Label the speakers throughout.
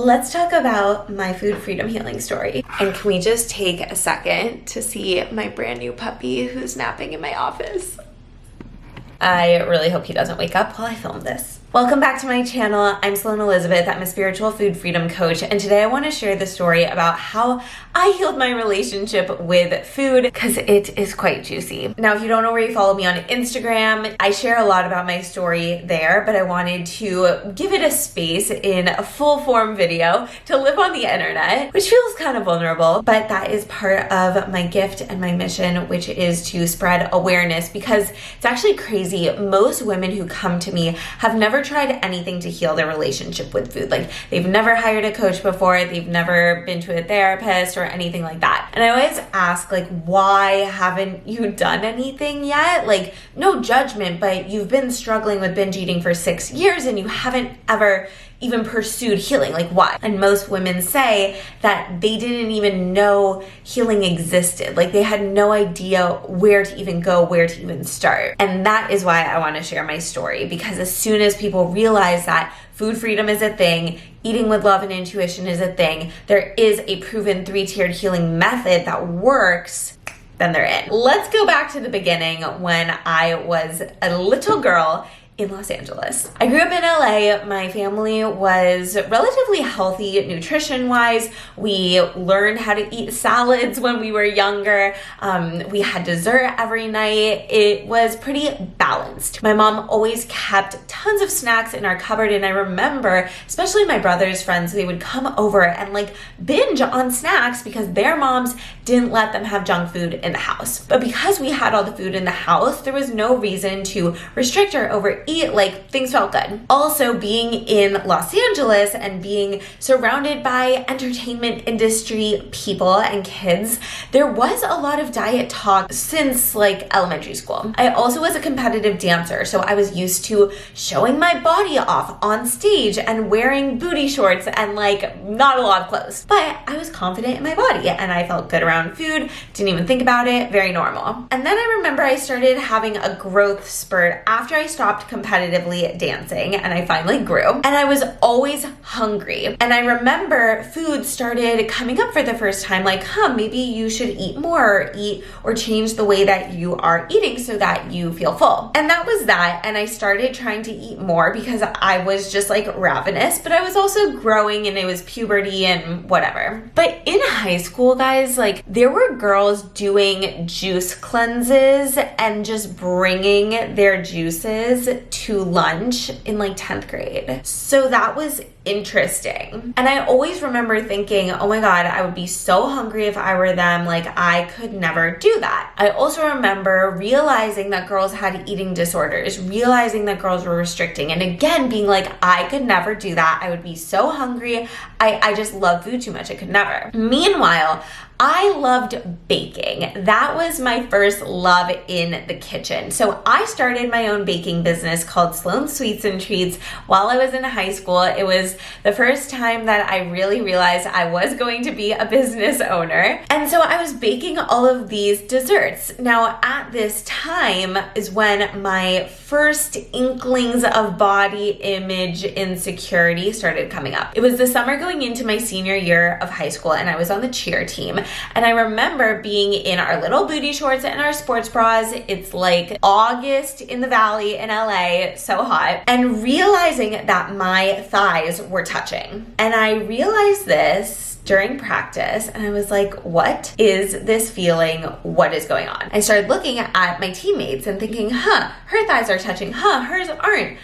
Speaker 1: let's talk about my food freedom healing story. And can we just take a second to see my brand new puppy who's napping in my office? I really hope he doesn't wake up while I film this. Welcome back to my channel. I'm Sloan Elizabeth. I'm a spiritual food freedom coach, and today I want to share the story about how I healed my relationship with food because it is quite juicy. Now, if you don't already follow me on Instagram, I share a lot about my story there, but I wanted to give it a space in a full form video to live on the internet, which feels kind of vulnerable, but that is part of my gift and my mission, which is to spread awareness, because it's actually crazy. Most women who come to me have never tried anything to heal their relationship with food. Like, they've never hired a coach before, they've never been to a therapist or anything like that. And I always ask, like, why haven't you done anything yet? Like, no judgment, but you've been struggling with binge eating for 6 years and you haven't ever even pursued healing. Like, why? And most women say that they didn't even know healing existed. Like, they had no idea where to even go, where to even start. And that is why I want to share my story, because as soon as people realize that food freedom is a thing, eating with love and intuition is a thing, there is a proven 3-tiered healing method that works, then they're in. Let's go back to the beginning when I was a little girl in Los Angeles. I grew up in LA. My family was relatively healthy nutrition-wise. We learned how to eat salads when we were younger. We had dessert every night. It was pretty balanced. My mom always kept tons of snacks in our cupboard, and I remember, especially my brother's friends, they would come over and like binge on snacks because their moms didn't let them have junk food in the house. But because we had all the food in the house, there was no reason to restrict or overeat. Like, things felt good. Also, being in Los Angeles and being surrounded by entertainment industry people and kids, there was a lot of diet talk since like elementary school. I also was a competitive dancer, so I was used to showing my body off on stage and wearing booty shorts and like not a lot of clothes. But I was confident in my body and I felt good around food, didn't even think about it, very normal. And then I remember I started having a growth spurt after I stopped competitively dancing and I finally grew, and I was always hungry. And I remember food started coming up for the first time, like, maybe you should eat more, or change the way that you are eating so that you feel full. And that was that. And I started trying to eat more because I was just like ravenous, but I was also growing and it was puberty and whatever. But in high school, guys, like, there were girls doing juice cleanses and just bringing their juices to lunch in like 10th grade. So that was interesting. And I always remember thinking, oh my God, I would be so hungry if I were them. Like, I could never do that. I also remember realizing that girls had eating disorders, realizing that girls were restricting, and again being like, I could never do that. I would be so hungry. I just love food too much. I could never. Meanwhile, I loved baking. That was my first love in the kitchen. So I started my own baking business called Sloan Sweets and Treats while I was in high school. It was the first time that I really realized I was going to be a business owner. And so I was baking all of these desserts. Now, at this time is when my first inklings of body image insecurity started coming up. It was the summer going into my senior year of high school, and I was on the cheer team. And I remember being in our little booty shorts and our sports bras. It's like August in the Valley in LA, so hot, and realizing that my thighs were touching. And I realized this during practice, and I was like, what is this feeling? What is going on? I started looking at my teammates and thinking, her thighs are touching, hers aren't,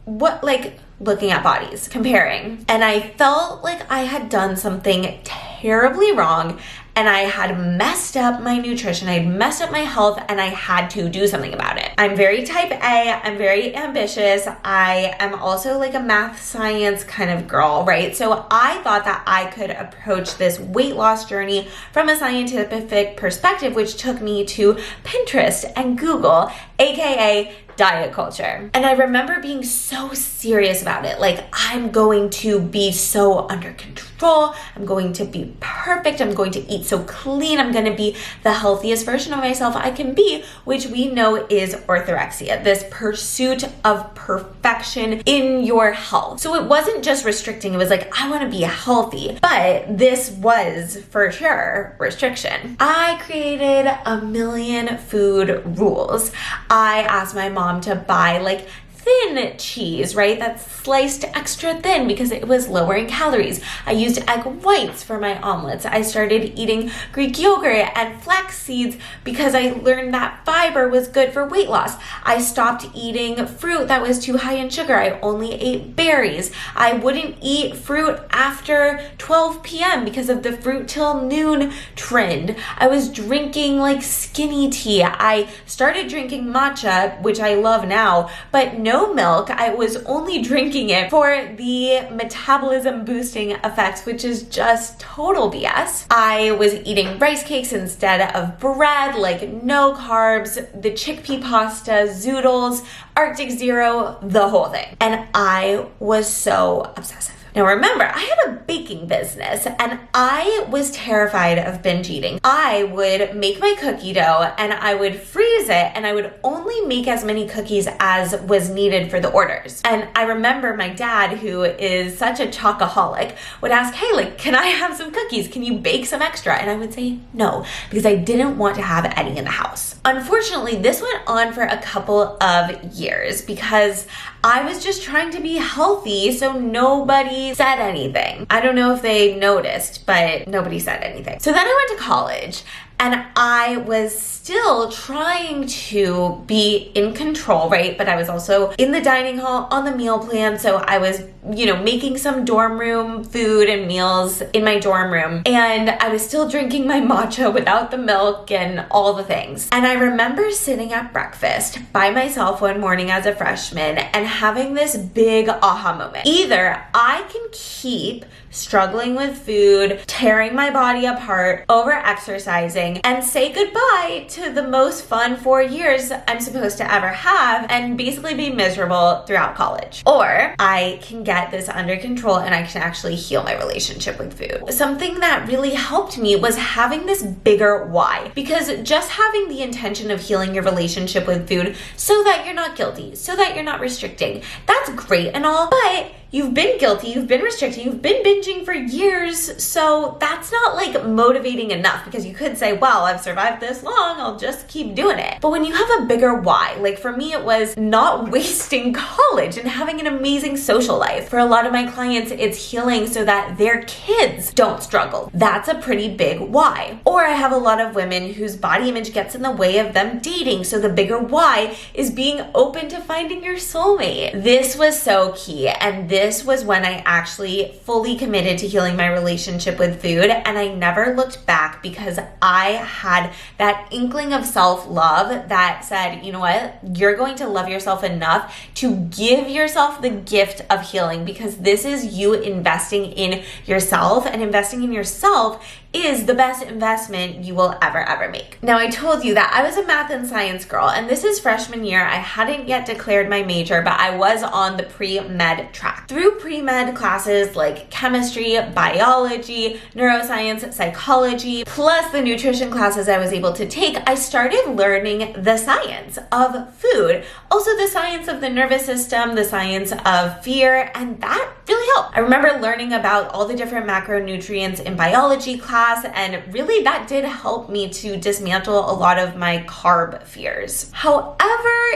Speaker 1: what, like, looking at bodies, comparing. And I felt like I had done something terribly wrong, and I had messed up my nutrition, I had messed up my health, and I had to do something about it. I'm very type A, I'm very ambitious, I am also like a math science kind of girl, right? So I thought that I could approach this weight loss journey from a scientific perspective, which took me to Pinterest and Google, aka diet culture. And I remember being so serious about it. Like, I'm going to be so under control. I'm going to be perfect. I'm going to eat so clean. I'm going to be the healthiest version of myself I can be, which we know is orthorexia, this pursuit of perfection in your health. So it wasn't just restricting. It was like, I want to be healthy, but this was for sure restriction. I created a million food rules. I asked my mom to buy like thin cheese, right? That's sliced extra thin because it was lower in calories. I used egg whites for my omelets. I started eating Greek yogurt and flax seeds because I learned that fiber was good for weight loss. I stopped eating fruit that was too high in sugar. I only ate berries. I wouldn't eat fruit after 12 p.m. because of the fruit till noon trend. I was drinking like skinny tea. I started drinking matcha, which I love now, but no milk. I was only drinking it for the metabolism boosting effects, which is just total BS. I was eating rice cakes instead of bread, like no carbs, the chickpea pasta, zoodles, Arctic Zero, the whole thing. And I was so obsessive. Now remember, I had a baking business and I was terrified of binge eating. I would make my cookie dough and I would freeze it and I would only make as many cookies as was needed for the orders. And I remember my dad, who is such a chocoholic, would ask, hey, like, can I have some cookies? Can you bake some extra? And I would say no, because I didn't want to have any in the house. Unfortunately, this went on for a couple of years because I was just trying to be healthy, so nobody said anything. I don't know if they noticed, but nobody said anything. So then I went to college and I was still trying to be in control, right? But I was also in the dining hall on the meal plan. So I was, making some dorm room food and meals in my dorm room. And I was still drinking my matcha without the milk and all the things. And I remember sitting at breakfast by myself one morning as a freshman and having this big aha moment. Either I can keep struggling with food, tearing my body apart, over exercising, and say goodbye to the most fun 4 years I'm supposed to ever have and basically be miserable throughout college. Or I can get this under control and I can actually heal my relationship with food. Something that really helped me was having this bigger why, because just having the intention of healing your relationship with food so that you're not guilty, so that you're not restricting, that's great and all, but you've been guilty, you've been restricting, you've been binging for years, so that's not like motivating enough, because you could say, well, I've survived this long, I'll just keep doing it. But when you have a bigger why, like for me, it was not wasting college and having an amazing social life. For a lot of my clients, it's healing so that their kids don't struggle. That's a pretty big why. Or I have a lot of women whose body image gets in the way of them dating, so the bigger why is being open to finding your soulmate. This was so key, and this was when I actually fully committed to healing my relationship with food, and I never looked back because I had that inkling of self-love that said, you know what, you're going to love yourself enough to give yourself the gift of healing, because this is you investing in yourself, and investing in yourself is the best investment you will ever make. Now, I told you that I was a math and science girl, and this is freshman year. I hadn't yet declared my major, but I was on the pre-med track. Through pre-med classes like chemistry, biology, neuroscience, psychology, plus the nutrition classes I was able to take, I started learning the science of food, also the science of the nervous system, the science of fear, and that really helped. I remember learning about all the different macronutrients in biology class, and really that did help me to dismantle a lot of my carb fears. However,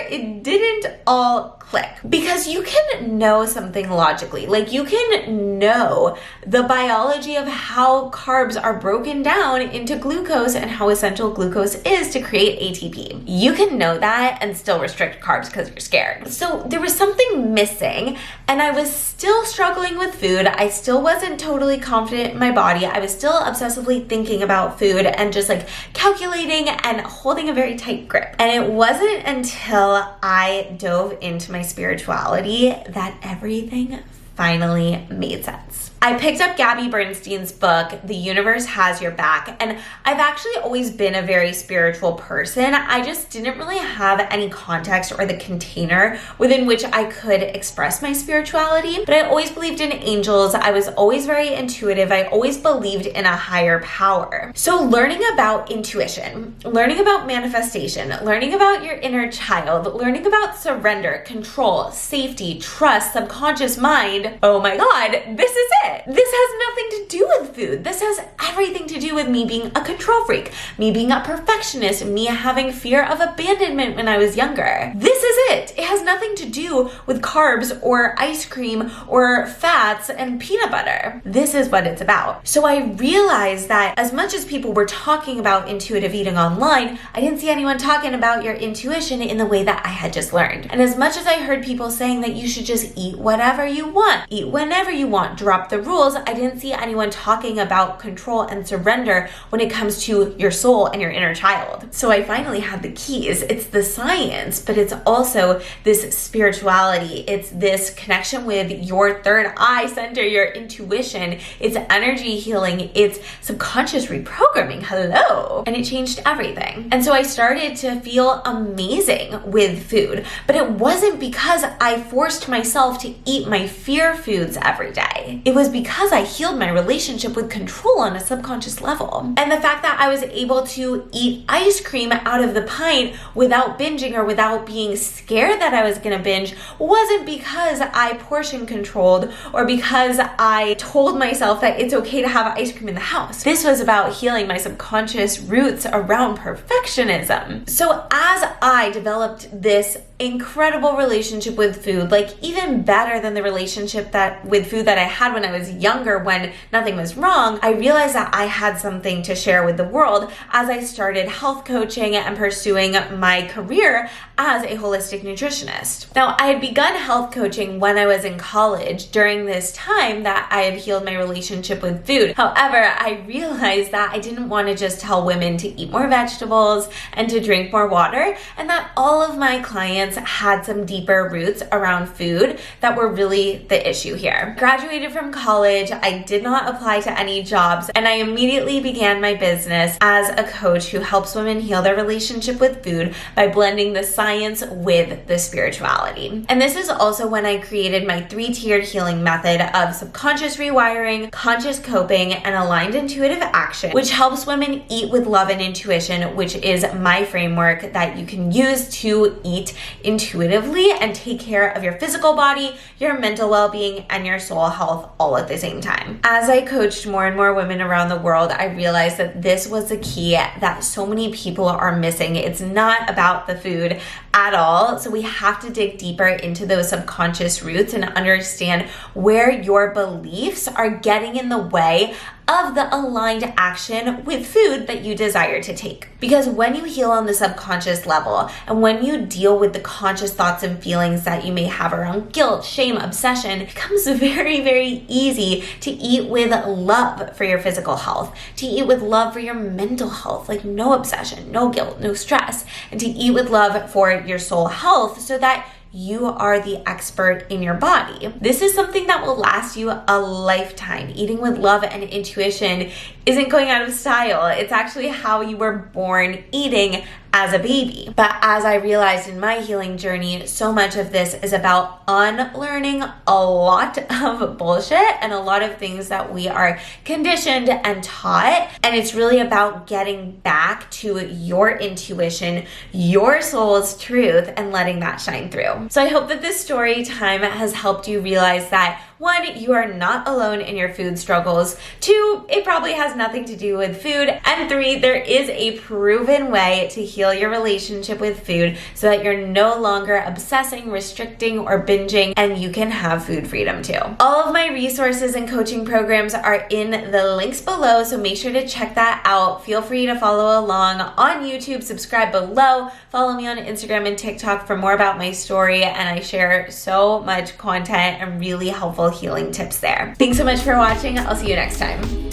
Speaker 1: it didn't all click, because you can know something logically, like you can know the biology of how carbs are broken down into glucose and how essential glucose is to create ATP. You can know that and still restrict carbs because you're scared. So there was something missing, and I was still struggling with food. I still wasn't totally confident in my body. I was still obsessively thinking about food and just like calculating and holding a very tight grip. And it wasn't until I dove into my spirituality that everything finally made sense. I picked up Gabby Bernstein's book, The Universe Has Your Back, and I've actually always been a very spiritual person. I just didn't really have any context or the container within which I could express my spirituality, but I always believed in angels. I was always very intuitive. I always believed in a higher power. So learning about intuition, learning about manifestation, learning about your inner child, learning about surrender, control, safety, trust, subconscious mind, oh my God, this is it. This has nothing to do with food. This has everything to do with me being a control freak, me being a perfectionist, me having fear of abandonment when I was younger. This is it. It has nothing to do with carbs or ice cream or fats and peanut butter. This is what it's about. So I realized that as much as people were talking about intuitive eating online, I didn't see anyone talking about your intuition in the way that I had just learned. And as much as I heard people saying that you should just eat whatever you want, eat whenever you want, drop the rules, I didn't see anyone talking about control and surrender when it comes to your soul and your inner child. So I finally had the keys. It's the science, but it's also this spirituality. It's this connection with your third eye center, your intuition. It's energy healing. It's subconscious reprogramming. Hello. And it changed everything. And so I started to feel amazing with food, but it wasn't because I forced myself to eat my fear foods every day. It was because I healed my relationship with control on a subconscious level. And the fact that I was able to eat ice cream out of the pint without binging or without being scared that I was gonna binge wasn't because I portion controlled or because I told myself that it's okay to have ice cream in the house. This was about healing my subconscious roots around perfectionism. So as I developed this incredible relationship with food, like even better than the relationship with food that I had when I was younger when nothing was wrong, I realized that I had something to share with the world as I started health coaching and pursuing my career as a holistic nutritionist. Now, I had begun health coaching when I was in college during this time that I had healed my relationship with food. However, I realized that I didn't want to just tell women to eat more vegetables and to drink more water, and that all of my clients had some deeper roots around food that were really the issue here. Graduated from college, I did not apply to any jobs, and I immediately began my business as a coach who helps women heal their relationship with food by blending the science with the spirituality. And this is also when I created my 3-tiered healing method of subconscious rewiring, conscious coping, and aligned intuitive action, which helps women eat with love and intuition, which is my framework that you can use to eat intuitively and take care of your physical body, your mental well-being, and your soul health all at the same time. As I coached more and more women around the world, I realized that this was the key that so many people are missing. It's not about the food at all. So we have to dig deeper into those subconscious roots and understand where your beliefs are getting in the way of the aligned action with food that you desire to take. Because when you heal on the subconscious level and when you deal with the conscious thoughts and feelings that you may have around guilt, shame, obsession, it becomes very, very easy to eat with love for your physical health, to eat with love for your mental health, like no obsession, no guilt, no stress, and to eat with love for your soul health so that you are the expert in your body. This is something that will last you a lifetime. Eating with love and intuition isn't going out of style. It's actually how you were born eating as a baby. But as I realized in my healing journey, so much of this is about unlearning a lot of bullshit and a lot of things that we are conditioned and taught. And it's really about getting back to your intuition, your soul's truth, and letting that shine through. So I hope that this story time has helped you realize that 1, you are not alone in your food struggles. 2, it probably has nothing to do with food. And 3, there is a proven way to heal your relationship with food so that you're no longer obsessing, restricting, or binging, and you can have food freedom too. All of my resources and coaching programs are in the links below, so make sure to check that out. Feel free to follow along on YouTube, subscribe below, follow me on Instagram and TikTok for more about my story, and I share so much content and really helpful healing tips there. Thanks so much for watching. I'll see you next time.